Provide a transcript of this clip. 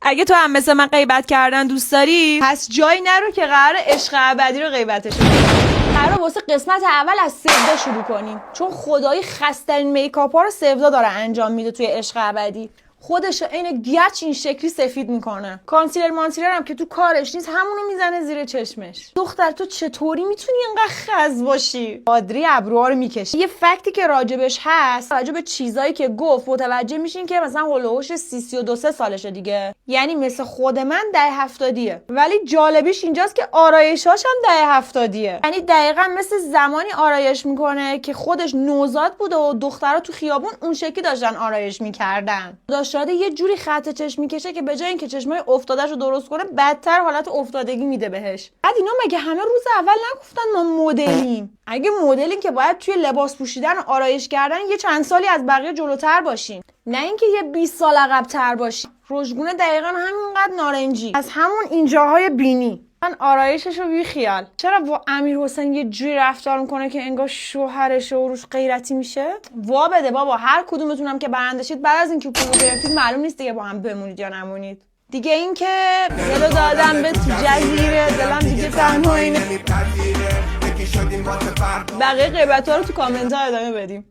اگه تو هم مثل من غیبت کردن دوست داری، پس جایی نرو که قرار عشق ابدی رو غیبتش کنی. قرار واسه قسمت اول از سودا شروع کنیم، چون خدایی خسته‌ترین میکاپا رو سودا داره انجام میده توی عشق ابدی. خودش عین گچ این شکلی سفید میکنه. کانسیلر مانسیلر هم که تو کارش نیست همونو میزنه زیر چشمش. دختر تو چطوری میتونی اینقدر خز باشی؟ پادری ابروها رو میکشه. یه فکتی که راجبش هست، راجب چیزایی که گفت متوجه میشین که مثلا هولوش 32 سالشه دیگه، یعنی مثل خود من دهه 70 ولی جالبیش اینجاست که آرایشاش هم دهه 70، یعنی دقیقاً مثل زمانی آرایش میکنه که خودش نوزاد بوده و دخترها تو خیابون اون شکلی داشتن آرایش میکردن. شاید یه جوری خط چشم میکشه که به جای اینکه چشمای افتاده‌شو درست کنه بدتر حالت افتادگی میده بهش. بعد اینا مگه همه روز اول نگفتن ما مدلیم؟ اگه مدلین که باید توی لباس پوشیدن و آرایش کردن یه چند سالی از بقیه جلوتر باشین، نه اینکه یه 20 سال عقب‌تر باشین. رژگونه دقیقاً همینقدر نارنجی از همون اینجاهای بینی. من آرایششو بی خیال. چرا با امیر حسین یه جوری رفتار میکنه که انگار شوهرشه و روش غیرتی میشه؟ وا بده بابا، هر کدومتونم که برنده شید بعد از اینکه پولو گرفتید معلوم نیست دیگه با هم بمونید یا نمونید. دیگه این که دلو دادم به تو جزیره، دلم دیگه تنها اینه. بقیه غیبت‌ها رو تو کامنت‌ها ادامه بدیم.